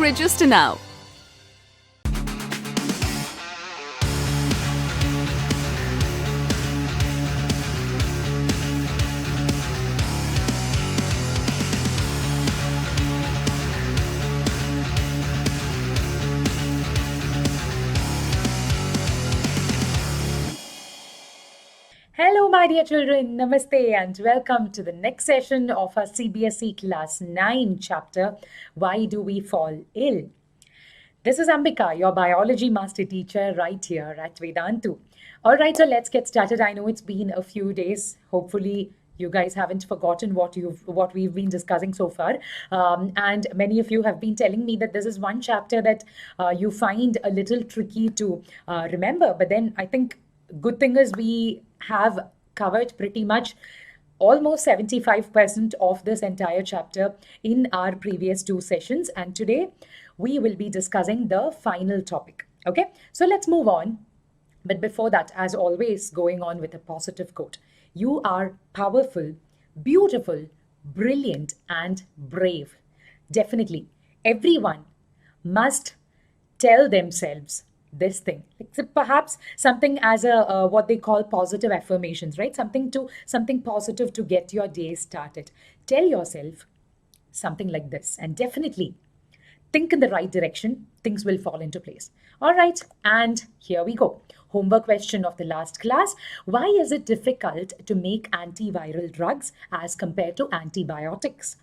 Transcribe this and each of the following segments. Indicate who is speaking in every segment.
Speaker 1: Register now.
Speaker 2: Hello, my dear children. Namaste and welcome to the next session of our CBSE Class 9 chapter, Why Do We Fall Ill? This is Ambika, your biology master teacher right here at Vedantu. All right, so let's get started. I know it's been a few days. Hopefully, you guys haven't forgotten what we've been discussing so far. And many of you have been telling me that this is one chapter that you find a little tricky to remember. But then I think good thing is we have covered pretty much almost 75% of this entire chapter in our previous two sessions. And today we will be discussing the final topic. Okay, so let's move on. But before that, as always, going on with a positive quote. You are powerful, beautiful, brilliant, and brave. Definitely, everyone must tell themselves this thing. So perhaps something as a what they call positive affirmations, right? Something positive to get your day started. Tell yourself something like this, and definitely think in the right direction, things will fall into place. All right, and here we go. Homework question of the last class. Why is it difficult to make antiviral drugs as compared to antibiotics?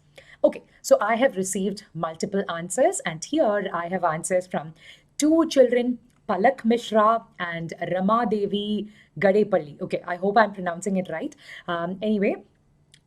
Speaker 2: Okay, so I have received multiple answers, and here I have answers from two children, Palak Mishra and Rama Devi Gadepalli. Okay, I hope I'm pronouncing it right. Anyway,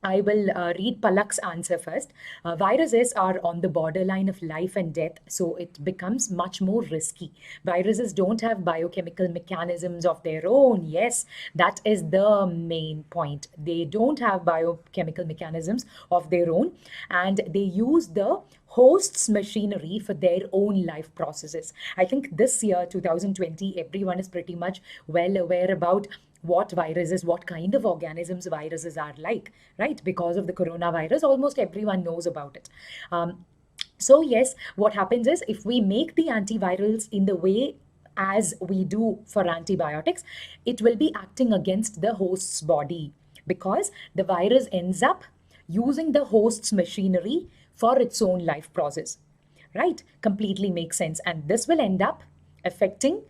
Speaker 2: I will read Palak's answer first. Viruses are on the borderline of life and death, so it becomes much more risky. Viruses don't have biochemical mechanisms of their own. Yes, that is the main point. They don't have biochemical mechanisms of their own, and they use the host's machinery for their own life processes. I think this year, 2020, everyone is pretty much well aware about what viruses, what kind of organisms viruses are like, right? Because of the coronavirus, almost everyone knows about it. So yes, what happens is if we make the antivirals in the way as we do for antibiotics, it will be acting against the host's body because the virus ends up using the host's machinery for its own life process, right? Completely makes sense. And this will end up affecting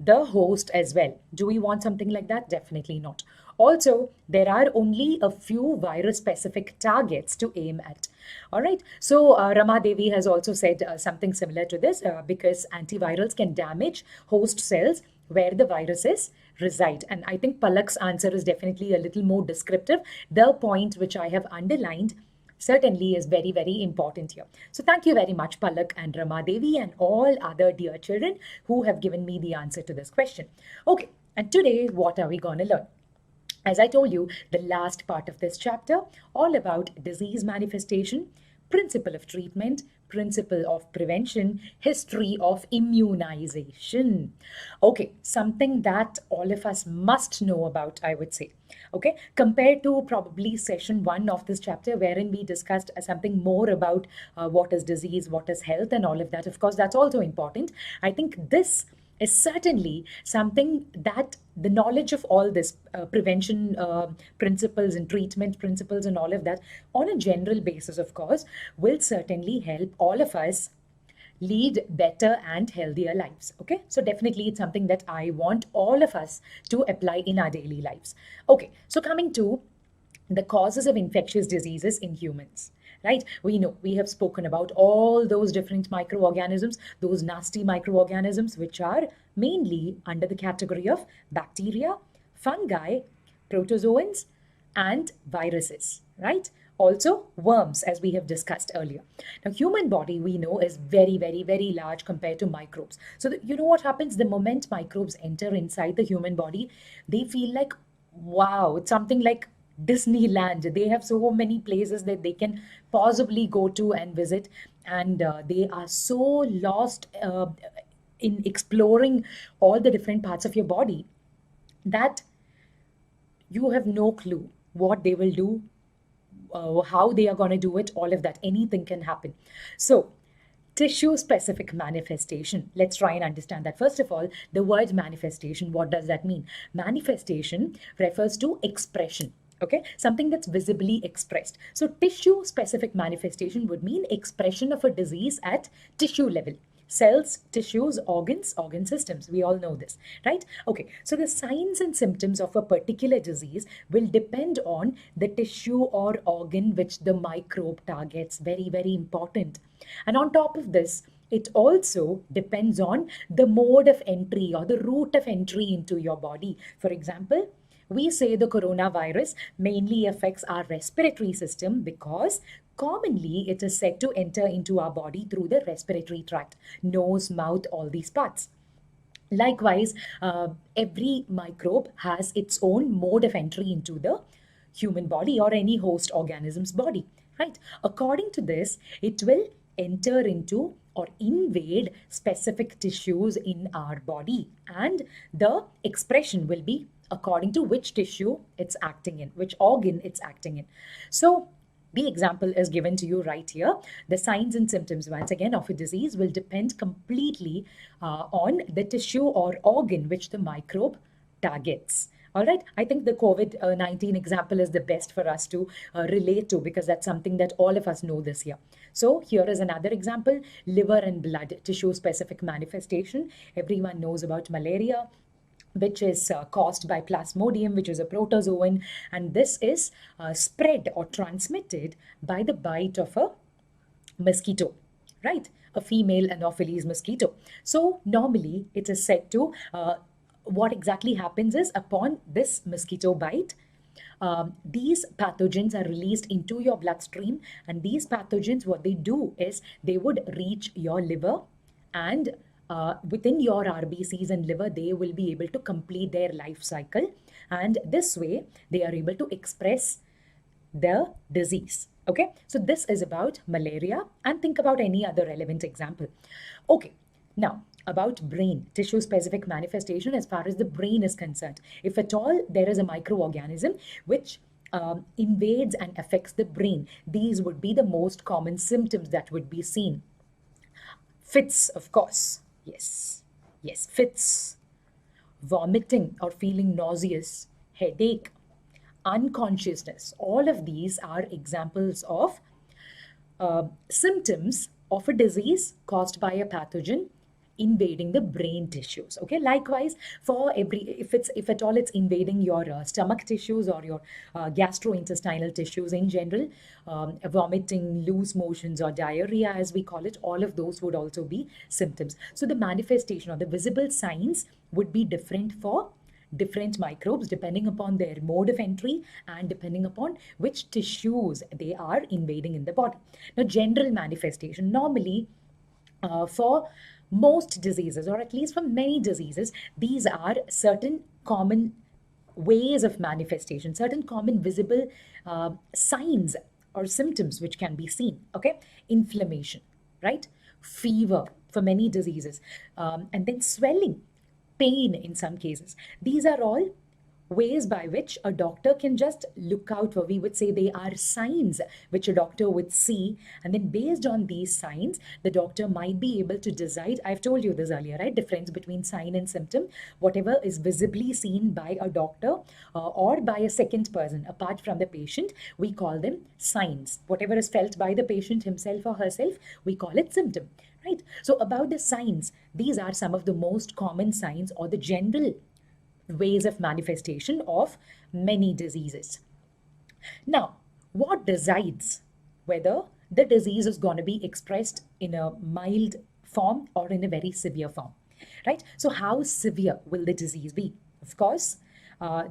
Speaker 2: the host as well. Do we want something like that? Definitely not. Also, there are only a few virus-specific targets to aim at. All right. So Rama Devi has also said something similar to this because antivirals can damage host cells where the viruses reside. And I think Palak's answer is definitely a little more descriptive. The point which I have underlined certainly is very, very important here. So thank you very much, Palak and Rama Devi and all other dear children who have given me the answer to this question. Okay, and today, what are we going to learn? As I told you, the last part of this chapter, all about disease manifestation, principle of treatment, principle of prevention, history of immunization. Okay, something that all of us must know about, I would say. Okay, compared to probably session 1 of this chapter, wherein we discussed something more about what is disease, what is health, and all of that. Of course, that's also important. I think this is certainly something that the knowledge of all this prevention principles and treatment principles and all of that on a general basis, of course, will certainly help all of us lead better and healthier lives. Okay, so definitely it's something that I want all of us to apply in our daily lives. Okay, so coming to the causes of infectious diseases in humans, right? We know we have spoken about all those different microorganisms, those nasty microorganisms, which are mainly under the category of bacteria, fungi, protozoans, and viruses, right? Also worms, as we have discussed earlier. Now, human body, we know, is very, very, very large compared to microbes. So you know what happens the moment microbes enter inside the human body? They feel like, wow, it's something like Disneyland. They have so many places that they can possibly go to and visit, and they are so lost in exploring all the different parts of your body that you have no clue what they will do, how they are going to do it, all of that. Anything can happen. So tissue-specific manifestation. Let's try and understand that. First of all, the word manifestation, what does that mean? Manifestation refers to expression. Okay, something that's visibly expressed. So tissue-specific manifestation would mean expression of a disease at tissue level. Cells, tissues, organs, organ systems. We all know this, right? Okay, so the signs and symptoms of a particular disease will depend on the tissue or organ which the microbe targets. Very, very important. And on top of this, it also depends on the mode of entry or the route of entry into your body. For example, we say the coronavirus mainly affects our respiratory system because commonly it is said to enter into our body through the respiratory tract, nose, mouth, all these parts. Likewise, every microbe has its own mode of entry into the human body or any host organism's body, right? According to this, it will enter into or invade specific tissues in our body, and the expression will be according to which tissue it's acting in, which organ it's acting in. So the example is given to you right here. The signs and symptoms, once again, of a disease will depend completely on the tissue or organ which the microbe targets. All right, I think the COVID-19 example is the best for us to relate to, because that's something that all of us know this year. So here is another example: liver and blood tissue-specific manifestation. Everyone knows about malaria, which is caused by Plasmodium, which is a protozoan, and this is spread or transmitted by the bite of a mosquito, right? A female Anopheles mosquito. So normally it is said to, what exactly happens is, upon this mosquito bite, these pathogens are released into your bloodstream, and these pathogens, what they do is they would reach your liver, and within your RBCs and liver, they will be able to complete their life cycle, and this way they are able to express the disease. Okay, so this is about malaria, and think about any other relevant example. Okay, now about brain tissue-specific manifestation as far as the brain is concerned. If at all there is a microorganism which invades and affects the brain, these would be the most common symptoms that would be seen. Fits, of course. Yes, fits, vomiting or feeling nauseous, headache, unconsciousness. All of these are examples of symptoms of a disease caused by a pathogen invading the brain tissues. Okay, likewise, for if at all it's invading your stomach tissues or your gastrointestinal tissues in general, vomiting, loose motions, or diarrhea as we call it, all of those would also be symptoms. So the manifestation or the visible signs would be different for different microbes depending upon their mode of entry and depending upon which tissues they are invading in the body. Now, general manifestation, normally for most diseases, or at least for many diseases, these are certain common ways of manifestation, certain common visible signs or symptoms which can be seen. Okay, inflammation, right? Fever for many diseases, and then swelling, pain in some cases. These are all ways by which a doctor can just look out for. We would say they are signs which a doctor would see, and then based on these signs, the doctor might be able to decide. I've told you this earlier, right? Difference between sign and symptom. Whatever is visibly seen by a doctor or by a second person apart from the patient, we call them signs. Whatever is felt by the patient himself or herself, we call it symptom, right? So about the signs, these are some of the most common signs or the general ways of manifestation of many diseases. Now, what decides whether the disease is going to be expressed in a mild form or in a very severe form, right? So how severe will the disease be? Of course,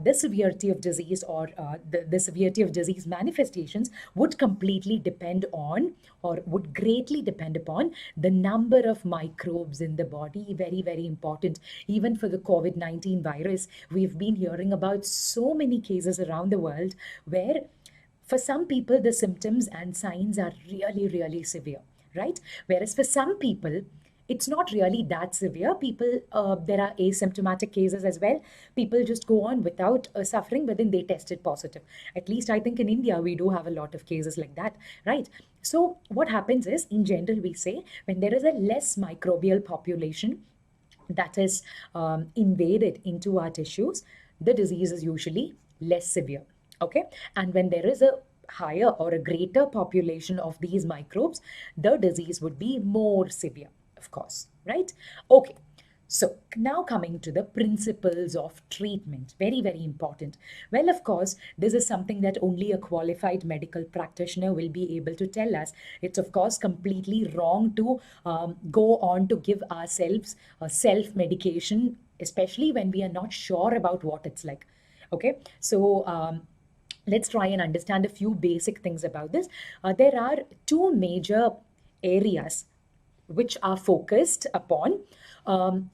Speaker 2: the severity of disease or the severity of disease manifestations would completely depend on, or would greatly depend upon, the number of microbes in the body. Very, very important. Even for the COVID-19 virus, we've been hearing about so many cases around the world where for some people the symptoms and signs are really, really severe, right? Whereas for some people, it's not really that severe. People, there are asymptomatic cases as well. People just go on without suffering, but then they tested positive. At least I think in India, we do have a lot of cases like that, right? So what happens is, in general, we say when there is a less microbial population that is invaded into our tissues, the disease is usually less severe. Okay. And when there is a higher or a greater population of these microbes, the disease would be more severe, of course, right? Okay. So now coming to the principles of treatment, very, very important. Well, of course, this is something that only a qualified medical practitioner will be able to tell us. It's, of course, completely wrong to go on to give ourselves self-medication, especially when we are not sure about what it's like. Okay, so let's try and understand a few basic things about this. There are two major areas which are focused upon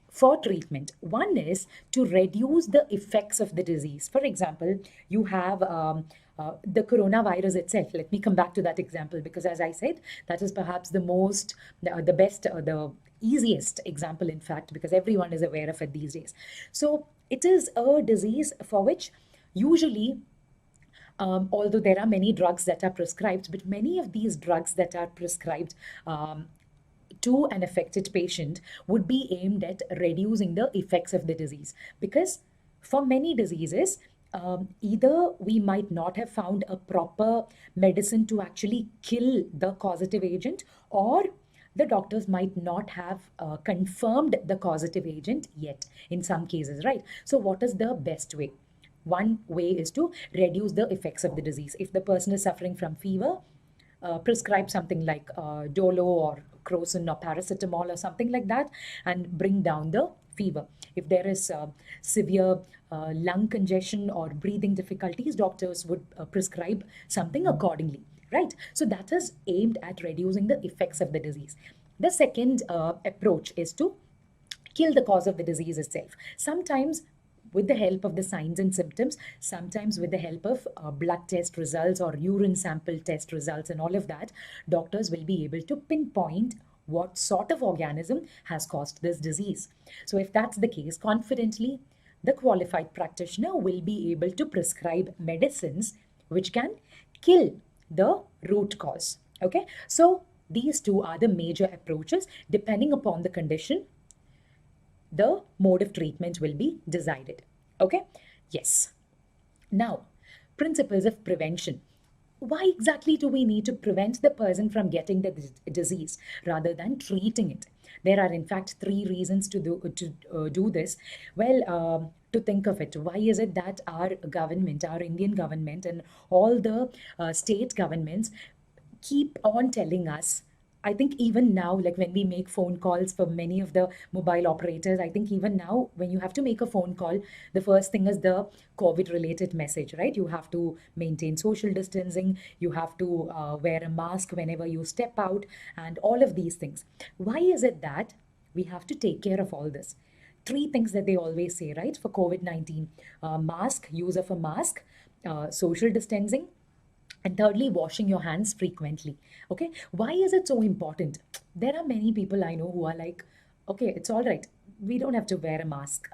Speaker 2: for treatment. One is to reduce the effects of the disease. For example, you have the coronavirus itself. Let me come back to that example, because as I said, that is perhaps the most, the best, the easiest example, in fact, because everyone is aware of it these days. So it is a disease for which usually, although there are many drugs that are prescribed, but many of these drugs that are prescribed to an affected patient would be aimed at reducing the effects of the disease. Because for many diseases, either we might not have found a proper medicine to actually kill the causative agent, or the doctors might not have confirmed the causative agent yet in some cases, right? So what is the best way? One way is to reduce the effects of the disease. If the person is suffering from fever, prescribe something like Dolo or Crocin or paracetamol or something like that, and bring down the fever. If there is severe lung congestion or breathing difficulties, doctors would prescribe something accordingly, right? So that is aimed at reducing the effects of the disease. The second approach is to kill the cause of the disease itself. Sometimes with the help of the signs and symptoms, sometimes with the help of blood test results or urine sample test results and all of that, doctors will be able to pinpoint what sort of organism has caused this disease. So if that's the case, confidently, the qualified practitioner will be able to prescribe medicines which can kill the root cause. Okay, so these two are the major approaches. Depending upon the condition, the mode of treatment will be decided. Okay? Yes. Now, principles of prevention. Why exactly do we need to prevent the person from getting the disease rather than treating it? There are, in fact, three reasons to do this. Well, to think of it, why is it that our government, our Indian government, and all the state governments keep on telling us? I think even now, like when we make phone calls for many of the mobile operators, I think even now, when you have to make a phone call, the first thing is the COVID related message, right? You have to maintain social distancing, you have to wear a mask whenever you step out, and all of these things. Why is it that we have to take care of all this? Three things that they always say, right, for COVID-19: mask, use of a mask, social distancing, and thirdly, washing your hands frequently. Okay, why is it so important? There are many people I know who are like, okay, it's all right, we don't have to wear a mask.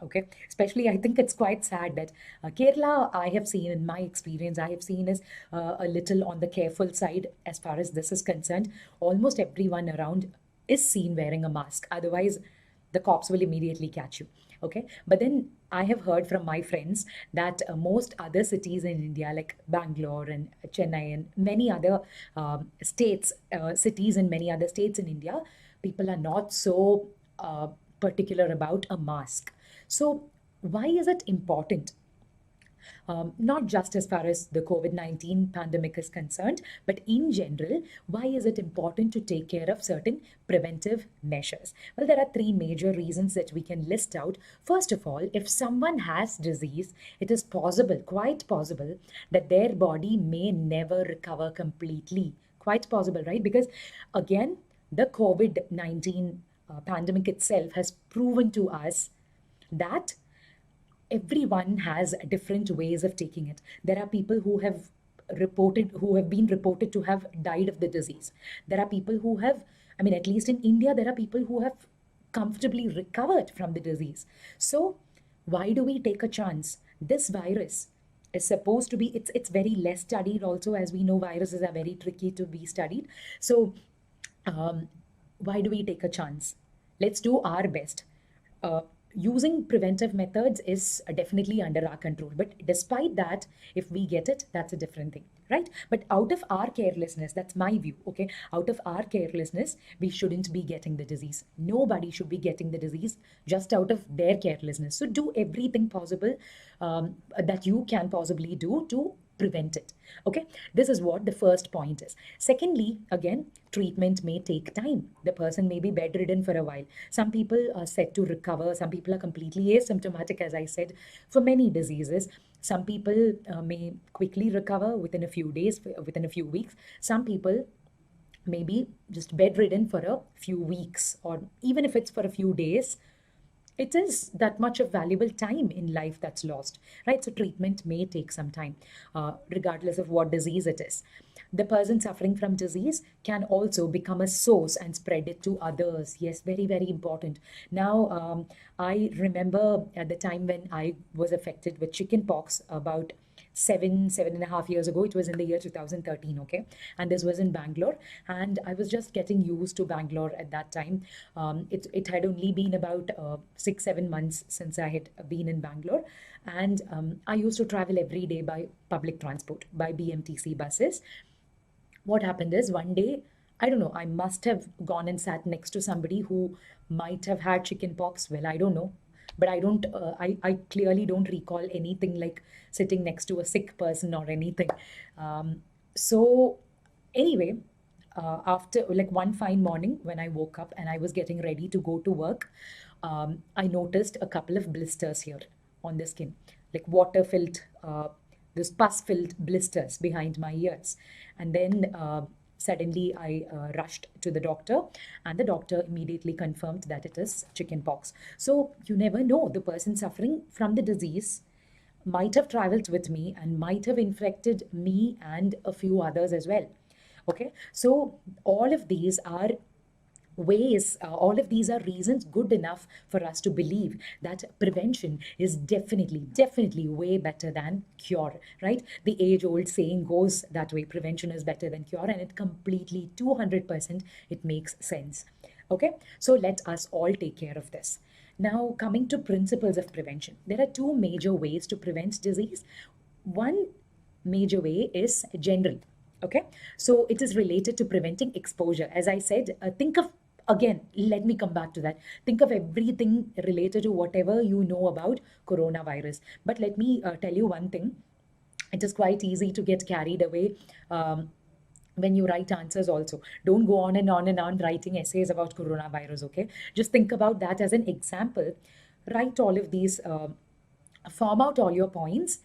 Speaker 2: Okay, especially I think it's quite sad that Kerala, I have seen, in my experience, I have seen is a little on the careful side as far as this is concerned. Almost everyone around is seen wearing a mask. Otherwise, the cops will immediately catch you. Okay, but then I have heard from my friends that most other cities in India, like Bangalore and Chennai and many other states, cities in many other states in India, people are not so particular about a mask. So why is it important? Not just as far as the COVID-19 pandemic is concerned, but in general, why is it important to take care of certain preventive measures? Well, there are three major reasons that we can list out. First of all, if someone has disease, it is possible, quite possible, that their body may never recover completely. Quite possible, right? Because again, the COVID-19 pandemic itself has proven to us that everyone has different ways of taking it. There are people who have been reported to have died of the disease. There are people who have, I mean, at least in India, there are people who have comfortably recovered from the disease. So why do we take a chance? This virus is supposed to be, it's very less studied also. As we know, viruses are very tricky to be studied. So why do we take a chance? Let's do our best. Using preventive methods is definitely under our control. But despite that, if we get it, that's a different thing, right? But out of our carelessness, that's my view, okay? Out of our carelessness, we shouldn't be getting the disease. Nobody should be getting the disease just out of their carelessness. So do everything possible that you can possibly do to prevent it. Okay, this is what the first point is. Secondly, again, treatment may take time. The person may be bedridden for a while. Some people are said to recover. Some people are completely asymptomatic, as I said, for many diseases. Some people may quickly recover within a few days, within a few weeks. Some people may be just bedridden for a few weeks, or even if it's for a few days, it is that much of valuable time in life that's lost, right? So treatment may take some time, regardless of what disease it is. The person suffering from disease can also become a source and spread it to others. Yes, very, very important. Now, I remember at the time when I was affected with chickenpox about 7.5 years ago. It was in the year 2013, okay? And this was in Bangalore. And I was just getting used to Bangalore at that time. It had only been about 6-7 months since I had been in Bangalore. And I used to travel every day by public transport, by BMTC buses. What happened is one day, I don't know, I must have gone and sat next to somebody who might have had chickenpox. Well, I don't know. But I clearly don't recall anything like sitting next to a sick person or anything. So anyway, after like one fine morning when I woke up and I was getting ready to go to work, I noticed a couple of blisters here on the skin, like water-filled, this pus-filled blisters behind my ears. And then suddenly I rushed to the doctor, and the doctor immediately confirmed that it is chickenpox. So you never know, the person suffering from the disease might have traveled with me and might have infected me and a few others as well. Okay, so all of these are ways, all of these are reasons good enough for us to believe that prevention is definitely way better than cure, right? The age old saying goes that way: prevention is better than cure, and it completely 200% it makes sense. Okay, so let us all take care of this. Now, coming to principles of prevention, there are two major ways to prevent disease. One major way is general. Okay, so it is related to preventing exposure. As I said, think of, again, let me come back to that. Think of everything related to whatever you know about coronavirus. But let me tell you one thing. It is quite easy to get carried away when you write answers also. Don't go on and on and on writing essays about coronavirus, okay? Just think about that as an example. Write all of these, form out all your points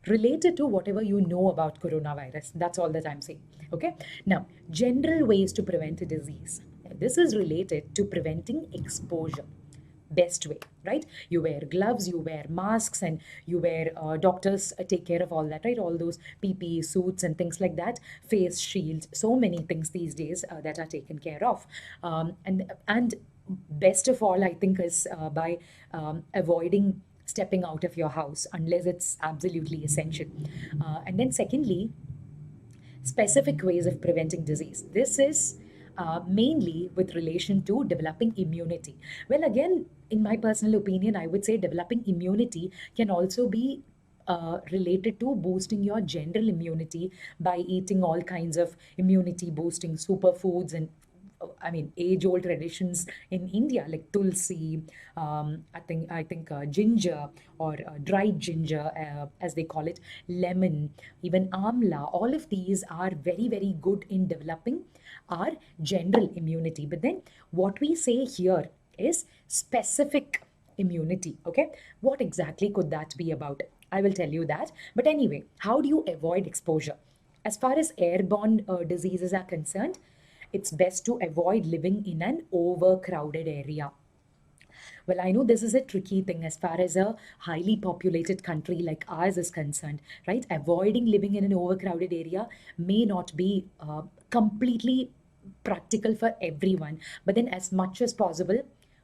Speaker 2: related to whatever you know about coronavirus. That's all that I'm saying, okay? Now, general ways to prevent a disease. This is related to preventing exposure. Best way, right? You wear gloves, you wear masks, and you wear, doctors take care of all that, right? All those PPE suits and things like that, face shields, so many things these days that are taken care of. And best of all, I think, is by avoiding stepping out of your house unless it's absolutely essential. And then secondly, specific ways of preventing disease. This is mainly with relation to developing immunity. Well, again, in my personal opinion, I would say developing immunity can also be related to boosting your general immunity by eating all kinds of immunity boosting superfoods and I mean, age-old traditions in India like tulsi, I think ginger or dried ginger, as they call it, lemon, even amla. All of these are very, very good in developing our general immunity. But then what we say here is specific immunity. Okay, what exactly could that be about? I will tell you that. But anyway, how do you avoid exposure? As far as airborne diseases are concerned, it's best to avoid living in an overcrowded area. Well, I know this is a tricky thing as far as a highly populated country like ours is concerned, right? Avoiding living in an overcrowded area may not be completely practical for everyone, but then as much as possible,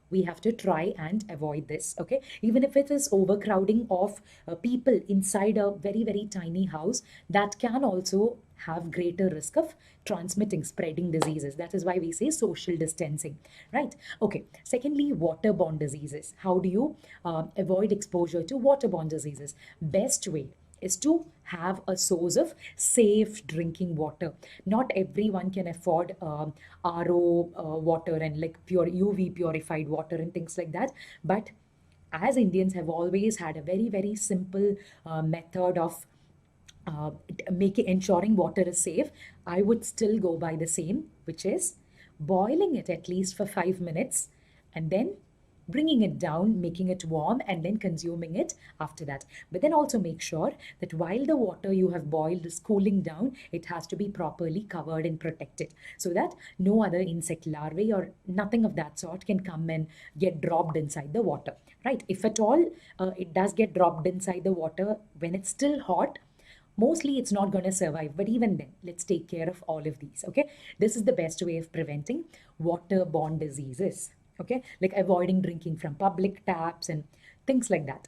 Speaker 2: we have to try and avoid this, okay? Even if it is overcrowding of people inside a very, very tiny house, that can also have greater risk of transmitting, spreading diseases. That is why we say social distancing, right? Okay. Secondly, waterborne diseases. How do you avoid exposure to waterborne diseases? Best way is to have a source of safe drinking water. Not everyone can afford RO water and like pure UV purified water and things like that. But as Indians have always had a very, very simple method of ensuring water is safe, I would still go by the same, which is boiling it at least for 5 minutes and then bringing it down, making it warm, and then consuming it after that. But then also make sure that while the water you have boiled is cooling down, it has to be properly covered and protected so that no other insect larvae or nothing of that sort can come and get dropped inside the water, right? If at all it does get dropped inside the water when it's still hot, mostly it's not going to survive. But even then, let's take care of all of these, okay? This is the best way of preventing waterborne diseases, okay? Like avoiding drinking from public taps and things like that.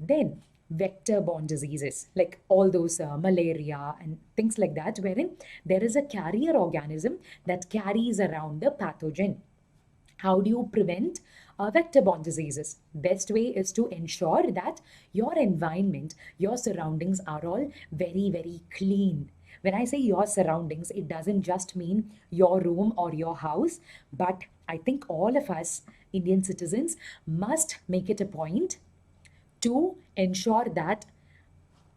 Speaker 2: Then vector-borne diseases, like all those malaria and things like that, wherein there is a carrier organism that carries around the pathogen. How do you prevent vector-borne diseases? Best way is to ensure that your environment, your surroundings are all very, very clean. When I say your surroundings, it doesn't just mean your room or your house, but I think all of us Indian citizens must make it a point to ensure that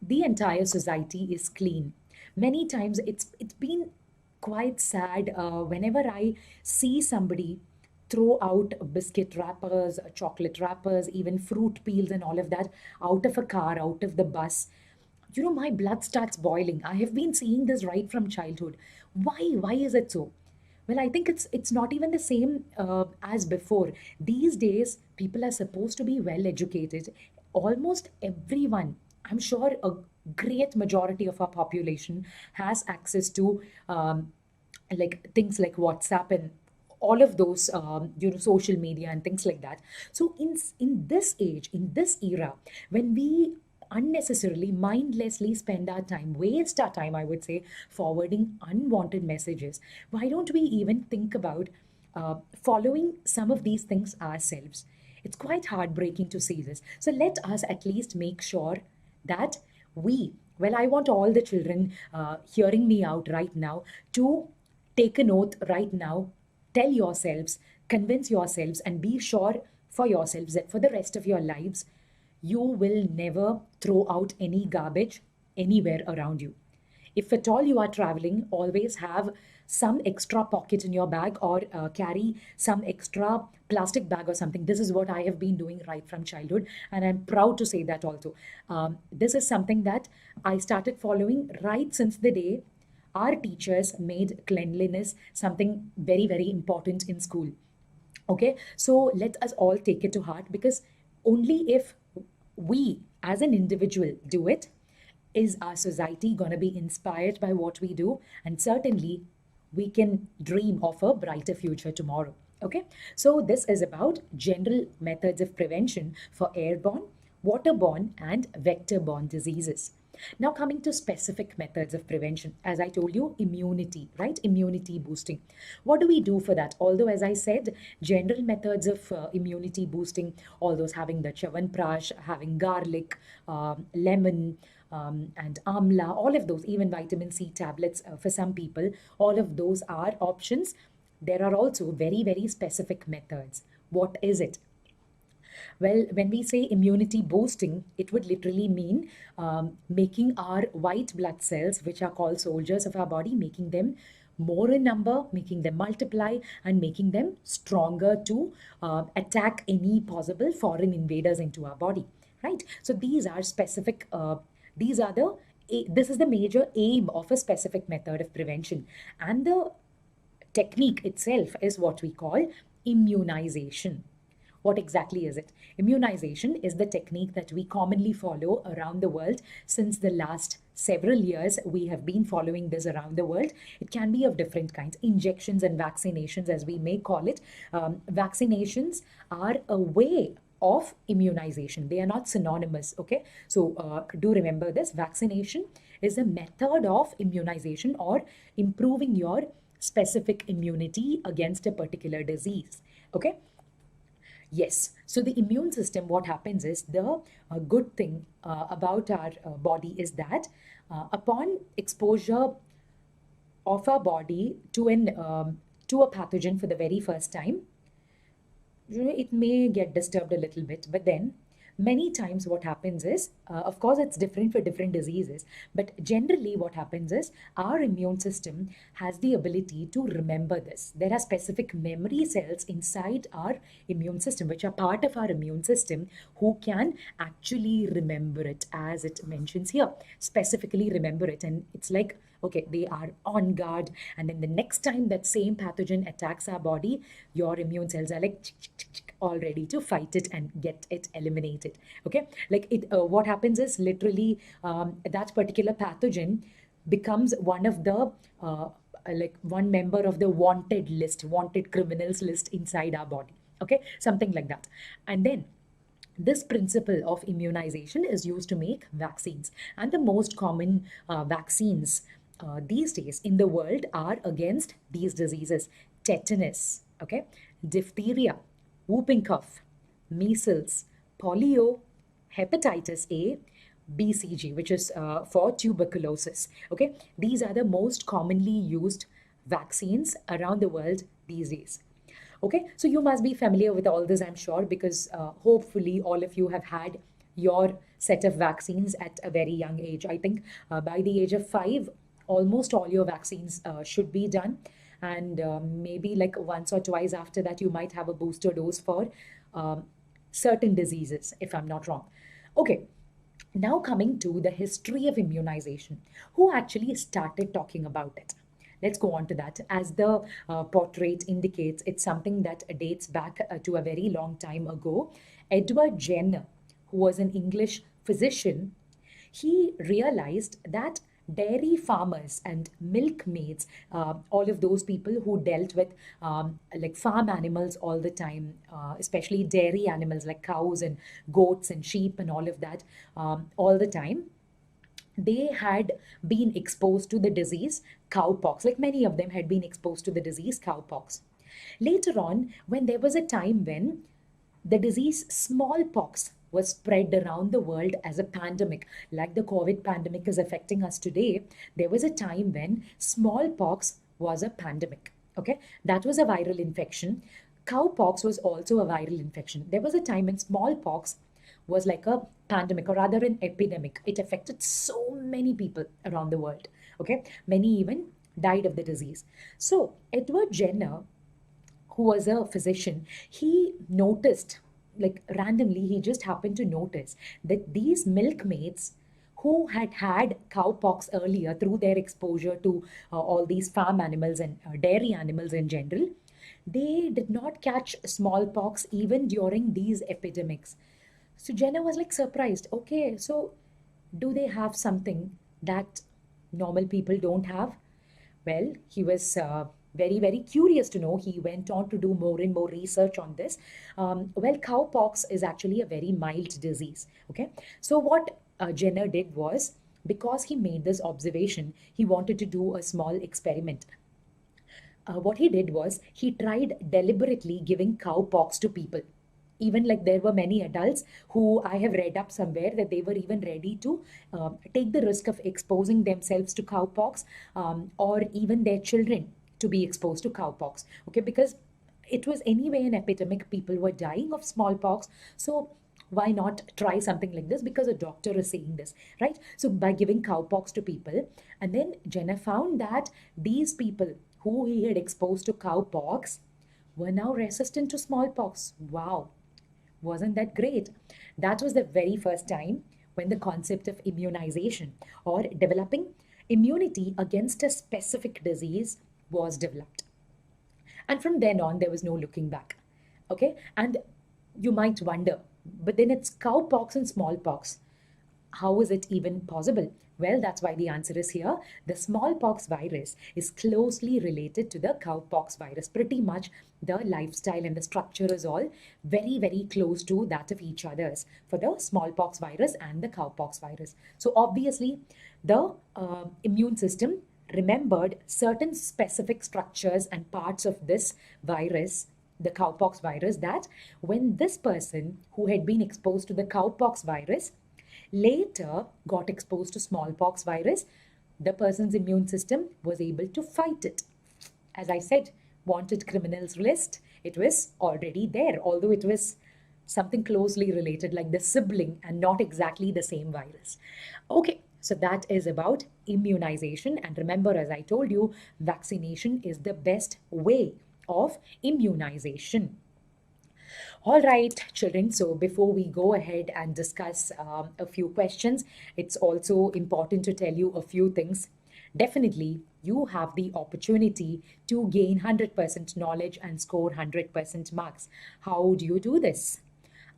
Speaker 2: the entire society is clean. Many times it's been quite sad whenever I see somebody throw out biscuit wrappers, chocolate wrappers, even fruit peels and all of that out of a car, out of the bus. You know, my blood starts boiling. I have been seeing this right from childhood. Why is it so? Well, I think it's not even the same as before. These days, people are supposed to be well educated. Almost everyone, I'm sure a great majority of our population has access to like things like WhatsApp and all of those social media and things like that. So in this age, in this era, when we unnecessarily mindlessly spend our time, waste our time, I would say, forwarding unwanted messages, why don't we even think about following some of these things ourselves? It's quite heartbreaking to see this. So let us at least make sure that well, I want all the children hearing me out right now to take an oath right now, tell yourselves, convince yourselves, and be sure for yourselves that for the rest of your lives, you will never throw out any garbage anywhere around you. If at all you are traveling, always have some extra pocket in your bag or carry some extra plastic bag or something. This is what I have been doing right from childhood, and I'm proud to say that also. This is something that I started following right since the day our teachers made cleanliness something very, very important in school. Okay, so let us all take it to heart, because only if we as an individual do it is our society going to be inspired by what we do, and certainly we can dream of a brighter future tomorrow. Okay, so this is about general methods of prevention for airborne, waterborne, and vector-borne diseases. Now, coming to specific methods of prevention, as I told you, immunity, right? Immunity boosting. What do we do for that? Although, as I said, general methods of immunity boosting, all those having the Chyawanprash, having garlic, lemon, and amla, all of those, even vitamin C tablets for some people, all of those are options. There are also very, very specific methods. What is it? Well, when we say immunity boosting, it would literally mean making our white blood cells, which are called soldiers of our body, making them more in number, making them multiply, and making them stronger to attack any possible foreign invaders into our body, right? So these are specific, this is the major aim of a specific method of prevention. And the technique itself is what we call immunization. What exactly is it? Immunization is the technique that we commonly follow around the world. Since the last several years, we have been following this around the world. It can be of different kinds, injections and vaccinations, as we may call it. Vaccinations are a way of immunization. They are not synonymous, okay? So do remember this. Vaccination is a method of immunization or improving your specific immunity against a particular disease, okay? Yes. So the immune system, what happens is the good thing about our body is that upon exposure of our body to a pathogen for the very first time, it may get disturbed a little bit, but then many times what happens is, of course it's different for different diseases, but generally what happens is our immune system has the ability to remember this. There are specific memory cells inside our immune system which are part of our immune system who can actually remember it, as it mentions here, specifically remember it. And it's like, okay, they are on guard, and then the next time that same pathogen attacks our body, your immune cells are like all ready to fight it and get it eliminated. Okay, like it what happens is literally that particular pathogen becomes one of the like one member of the wanted list, wanted criminals list inside our body. Okay, something like that. And then this principle of immunization is used to make vaccines, and the most common vaccines these days in the world are against these diseases: tetanus, okay, diphtheria, whooping cough, measles, polio, hepatitis A, BCG, which is for tuberculosis. Okay, these are the most commonly used vaccines around the world these days. Okay, so you must be familiar with all this, I'm sure, because hopefully all of you have had your set of vaccines at a very young age. I think by the age of 5, almost all your vaccines should be done. And maybe like once or twice after that, you might have a booster dose for certain diseases, if I'm not wrong. Okay, now coming to the history of immunization. Who actually started talking about it? Let's go on to that. As the portrait indicates, it's something that dates back to a very long time ago. Edward Jenner, who was an English physician, he realized that dairy farmers and milkmaids, all of those people who dealt with like farm animals all the time, especially dairy animals like cows and goats and sheep and all of that, all the time, they had been exposed to the disease cowpox. Like many of them had been exposed to the disease cowpox. Later on, when there was a time when the disease smallpox was spread around the world as a pandemic, like the COVID pandemic is affecting us today, there was a time when smallpox was a pandemic. Okay, that was a viral infection. Cowpox was also a viral infection. There was a time when smallpox was like a pandemic, or rather an epidemic. It affected so many people around the world. Okay, many even died of the disease. So Edward Jenner, who was a physician, he noticed, like randomly, he just happened to notice that these milkmaids who had had cowpox earlier through their exposure to all these farm animals and dairy animals in general, they did not catch smallpox even during these epidemics. So Jenna was like surprised. Okay, so do they have something that normal people don't have? Well, he was very, very curious to know. He went on to do more and more research on this. Well, cowpox is actually a very mild disease. Okay, so what Jenner did was, because he made this observation, he wanted to do a small experiment. What he did was he tried deliberately giving cowpox to people. Even like there were many adults who I have read up somewhere that they were even ready to take the risk of exposing themselves to cowpox, or even their children to be exposed to cowpox. Okay, because it was anyway an epidemic, people were dying of smallpox. So why not try something like this, because a doctor is saying this, right? So by giving cowpox to people, and then Jenner found that these people who he had exposed to cowpox were now resistant to smallpox. Wow, wasn't that great? That was the very first time when the concept of immunization, or developing immunity against a specific disease, was developed. And from then on, there was no looking back. Okay, and You might wonder, but then it's cowpox and smallpox. How is it even possible? Well, that's why the answer is here. The smallpox virus is closely related to the cowpox virus. Pretty much the lifestyle and the structure is all very, very close to that of each other's for the smallpox virus and the cowpox virus. So obviously, the immune system remembered certain specific structures and parts of this virus, the cowpox virus, that when this person who had been exposed to the cowpox virus later got exposed to smallpox virus, the person's immune system was able to fight it. As I said, wanted criminals list, it was already there, although it was something closely related like the sibling and not exactly the same virus. Okay, so that is about immunization. And remember, as I told you, vaccination is the best way of immunization. All right, children, so before we go ahead and discuss a few questions, it's also important to tell you a few things. Definitely, you have the opportunity to gain 100% knowledge and score 100% marks. How do you do this?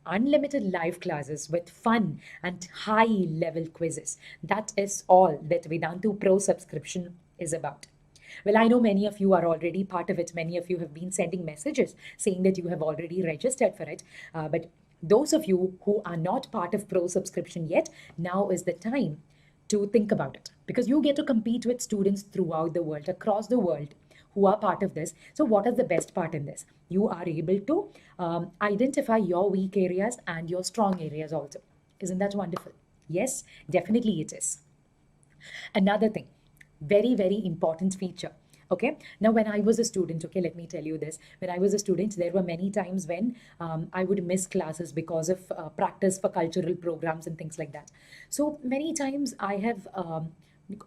Speaker 2: Unlimited live classes with fun and high level quizzes. That is all that Vedantu Pro subscription is about. Well, I know many of you are already part of it. Many of you have been sending messages saying that you have already registered for it. But those of you who are not part of Pro subscription yet, now is the time to think about it, because you get to compete with students throughout the world, across the world, who are part of this. So what is the best part in this? You are able to identify your weak areas and your strong areas also. Isn't that wonderful? Yes, definitely it is. Another thing, very, very important feature. Okay, now when I was a student, okay, let me tell you this. When I was a student, there were many times when I would miss classes because of practice for cultural programs and things like that. So many times I have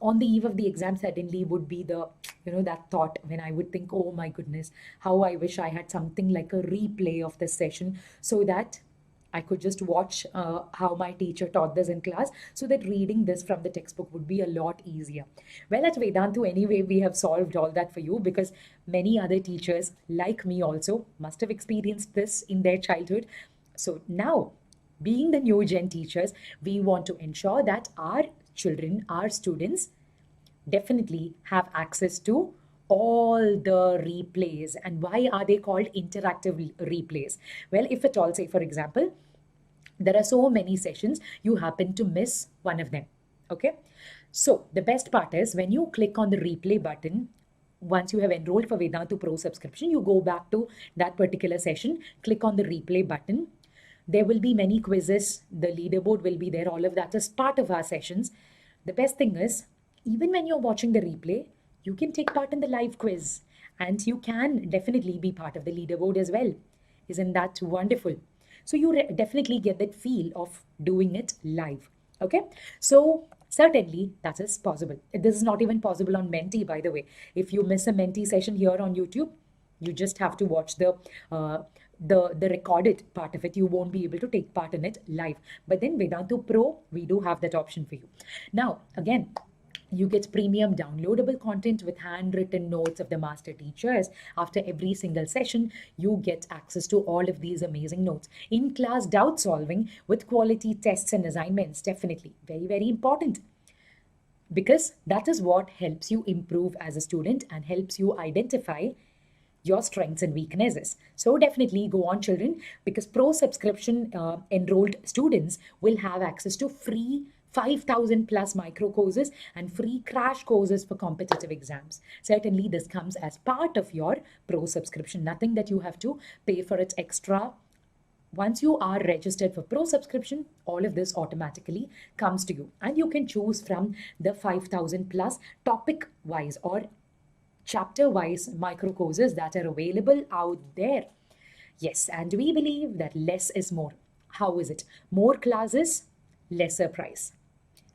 Speaker 2: on the eve of the exam suddenly would be the, that thought when I would think, oh my goodness, how I wish I had something like a replay of this session so that I could just watch how my teacher taught this in class, so that reading this from the textbook would be a lot easier. Well, at Vedantu, anyway, we have solved all that for you, because many other teachers, like me also, must have experienced this in their childhood. So now, being the new gen teachers, we want to ensure that our children, our students, definitely have access to all the replays. And why are they called interactive replays? Well, if at all, say for example, there are so many sessions, you happen to miss one of them. Okay, so the best part is when you click on the replay button, once you have enrolled for Vedantu Pro subscription, you go back to that particular session, click on the replay button. There will be many quizzes, the leaderboard will be there, all of that is part of our sessions. The best thing is, even when you're watching the replay, you can take part in the live quiz, and you can definitely be part of the leaderboard as well. Isn't that wonderful? So you definitely get that feel of doing it live. Okay, so certainly that is possible. This is not even possible on Menti, by the way. If you miss a Menti session here on YouTube, you just have to watch the recorded part of it. You won't be able to take part in it live. But then Vedantu Pro, we do have that option for you. Now, again, you get premium downloadable content with handwritten notes of the master teachers. After every single session, you get access to all of these amazing notes. In-class doubt solving with quality tests and assignments. Definitely. Very, very important. Because that is what helps you improve as a student and helps you identify your strengths and weaknesses. So definitely go on, children, because Pro subscription enrolled students will have access to free 5,000 plus micro courses and free crash courses for competitive exams. Certainly this comes as part of your Pro subscription, nothing that you have to pay for it extra. Once you are registered for Pro subscription, all of this automatically comes to you, and you can choose from the 5,000 plus topic wise or chapter wise micro courses that are available out there. Yes, and we believe that less is more. How is it? More classes, lesser price.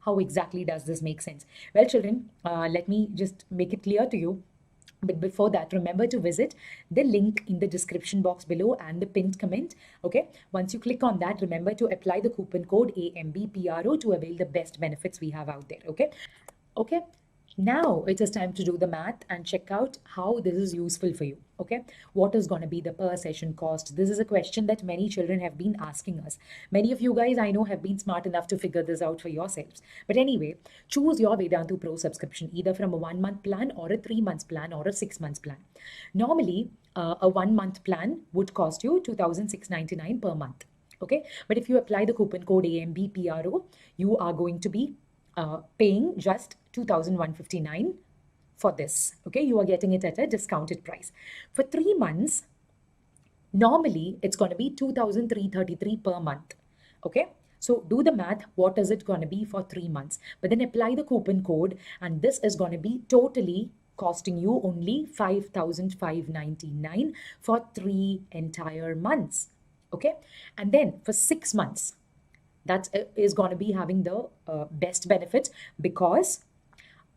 Speaker 2: How exactly does this make sense? Well, children, let me just make it clear to you. But before that, remember to visit the link in the description box below and the pinned comment. Okay, once you click on that, remember to apply the coupon code AMBPRO to avail the best benefits we have out there. Okay. Now it is time to do the math and check out how this is useful for you. Okay, what is going to be the per session cost? This is a question that many children have been asking us. Many of you guys I know have been smart enough to figure this out for yourselves. But anyway, choose your Vedantu Pro subscription either from a 1 month plan or a 3 months plan or a 6 months plan. Normally, a 1 month plan would cost you 2,699 per month. Okay, but if you apply the coupon code AMBPRO, you are going to be paying just 2,159 for this. Okay, you are getting it at a discounted price. For 3 months, normally it's going to be 2,333 per month. Okay, so do the math. What is it going to be for 3 months? But then apply the coupon code, and this is going to be totally costing you only 5,599 for 3 entire months. Okay, and then for 6 months, that is going to be having the best benefit because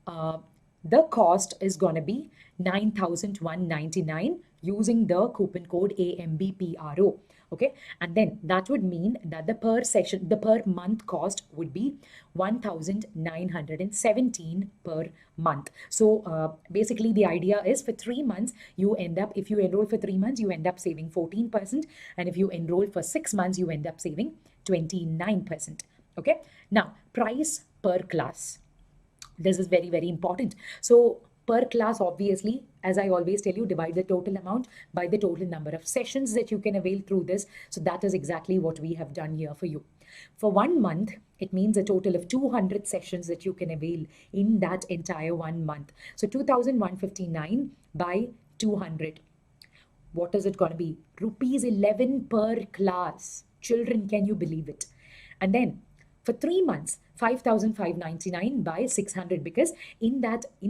Speaker 2: the cost is going to be 9,199 using the coupon code AMBPRO. Okay, and then that would mean that the per month cost would be 1,917 per month. So basically the idea is for 3 months, you end up, if you enroll for 3 months, you end up saving 14%. And if you enroll for 6 months, you end up saving 29%. Okay, now price per class. This is very, very important. So per class, obviously, as I always tell you, divide the total amount by the total number of sessions that you can avail through this. So that is exactly what we have done here for you. For 1 month, it means a total of 200 sessions that you can avail in that entire 1 month. So 2,159 by 200. What is it going to be? Rupees 11 per class. Children, can you believe it? And then for 3 months, 5,599 by 600, because in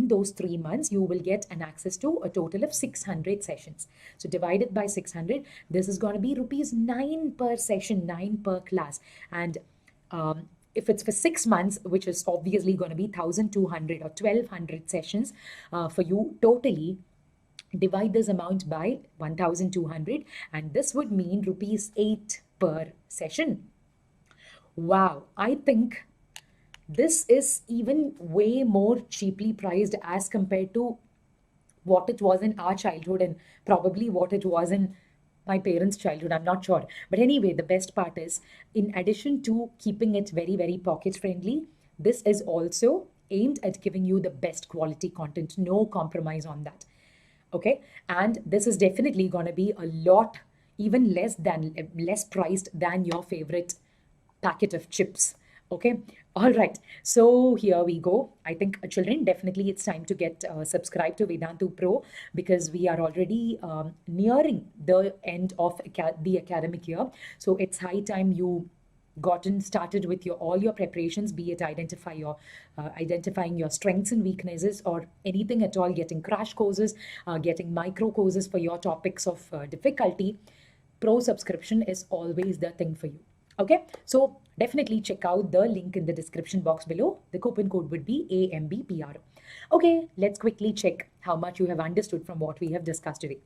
Speaker 2: those 3 months, you will get an access to a total of 600 sessions. So divided by 600, this is going to be rupees 9 per session, 9 per class. And if it's for 6 months, which is obviously going to be 1,200 or 1,200 sessions for you totally, divide this amount by 1,200, and this would mean rupees 8 per session. Wow, I think this is even way more cheaply priced as compared to what it was in our childhood and probably what it was in my parents' childhood. I'm not sure. But anyway, the best part is, in addition to keeping it very, very pocket friendly, this is also aimed at giving you the best quality content. No compromise on that. Okay, and this is definitely going to be a lot, even less priced than your favorite packet of chips. Okay, all right, so here we go. I think children, definitely it's time to get subscribed to Vedantu Pro, because we are already nearing the end of the academic year. So it's high time you gotten started with all your preparations, be it identifying your strengths and weaknesses, or anything at all, getting crash courses, getting micro courses for your topics of difficulty. Pro subscription is always the thing for you. Okay, so definitely check out the link in the description box below. The coupon code would be AMBPR. Okay, let's quickly check how much you have understood from what we have discussed today.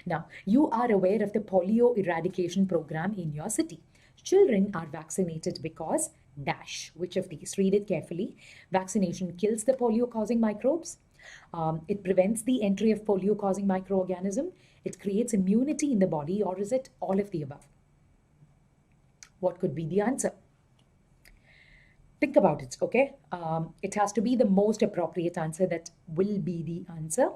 Speaker 2: Now, you are aware of the polio eradication program in your city. Children are vaccinated because dash. Which of these? Read it carefully. Vaccination kills the polio-causing microbes. It prevents the entry of polio-causing microorganism. It creates immunity in the body, or is it all of the above? What could be the answer? Think about it, okay? It has to be the most appropriate answer that will be the answer.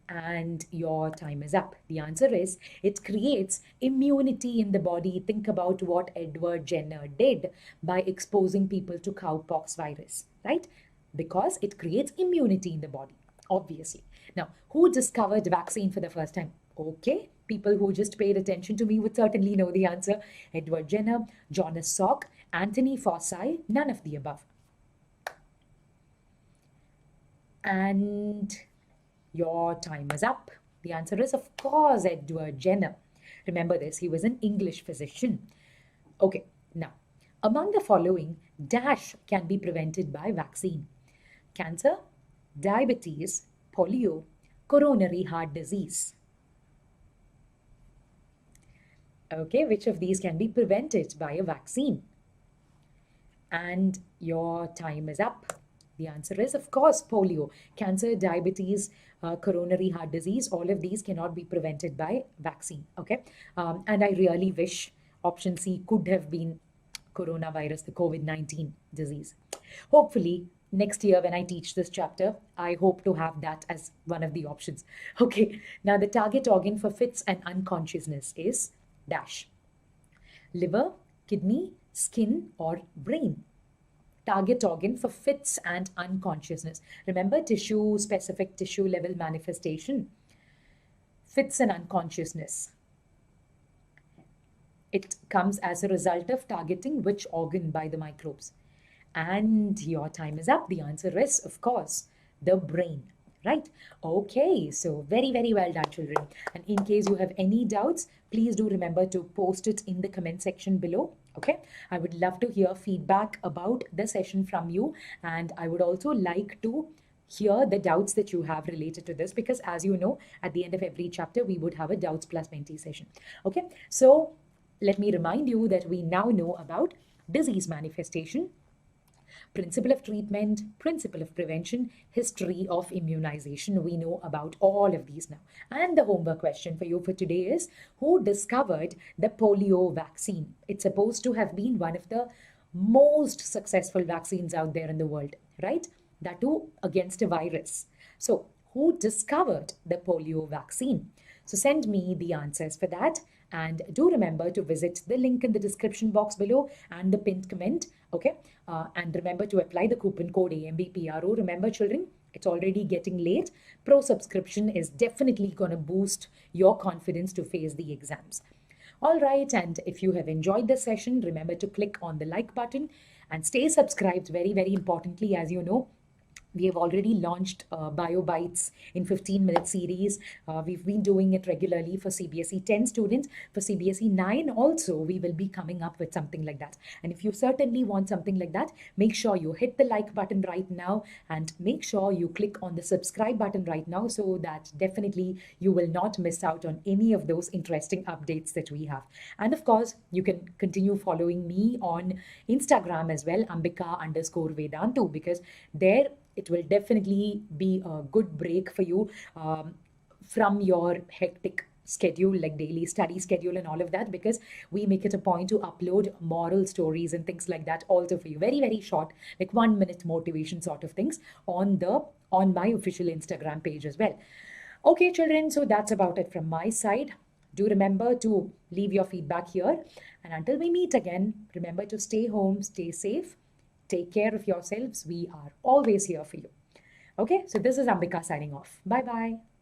Speaker 2: And your time is up. The answer is, it creates immunity in the body. Think about what Edward Jenner did by exposing people to cowpox virus, right? Because it creates immunity in the body, obviously. Now, who discovered vaccine for the first time? Okay, people who just paid attention to me would certainly know the answer. Edward Jenner, Jonas Salk, Anthony Fauci, none of the above. And your time is up. The answer is, of course, Edward Jenner. Remember this, he was an English physician. Okay, now, among the following, dash can be prevented by vaccine: cancer, diabetes, polio, coronary heart disease. Okay, which of these can be prevented by a vaccine? And your time is up. The answer is, of course, polio. Cancer, diabetes, coronary heart disease, all of these cannot be prevented by vaccine. Okay. And I really wish option C could have been coronavirus, the COVID-19 disease. Hopefully, next year when I teach this chapter, I hope to have that as one of the options. Okay, now the target organ for fits and unconsciousness is dash. Liver, kidney, skin, or brain. Target organ for fits and unconsciousness. Remember, tissue, specific tissue level manifestation. Fits and unconsciousness. It comes as a result of targeting which organ by the microbes. And your time is up. The answer is, of course, the brain. Right? Okay, so very, very well done, children. And in case you have any doubts, please do remember to post it in the comment section below. Okay, I would love to hear feedback about the session from you. And I would also like to hear the doubts that you have related to this, because as you know, at the end of every chapter, we would have a doubts plus mentee session. Okay, so let me remind you that we now know about disease manifestation, principle of treatment, principle of prevention, history of immunization. We know about all of these now. And the homework question for you for today is, who discovered the polio vaccine? It's supposed to have been one of the most successful vaccines out there in the world, right? That too against a virus. So who discovered the polio vaccine? So send me the answers for that. And do remember to visit the link in the description box below and the pinned comment. Okay. And remember to apply the coupon code AMBPRO. Remember, children, it's already getting late. Pro subscription is definitely going to boost your confidence to face the exams. All right. And if you have enjoyed the session, remember to click on the like button and stay subscribed. Very, very importantly, as you know, we have already launched Bio Bites in 15-minute series. We've been doing it regularly for CBSE 10 students. For CBSE 9 also, we will be coming up with something like that. And if you certainly want something like that, make sure you hit the like button right now and make sure you click on the subscribe button right now, so that definitely you will not miss out on any of those interesting updates that we have. And of course, you can continue following me on Instagram as well, Ambika_Vedantu, because there it will definitely be a good break for you from your hectic schedule, like daily study schedule and all of that, because we make it a point to upload moral stories and things like that also for you. Very, very short, like 1 minute motivation sort of things on my official Instagram page as well. Okay, children, so that's about it from my side. Do remember to leave your feedback here. And until we meet again, remember to stay home, stay safe. Take care of yourselves. We are always here for you. Okay, so this is Ambika signing off. Bye-bye.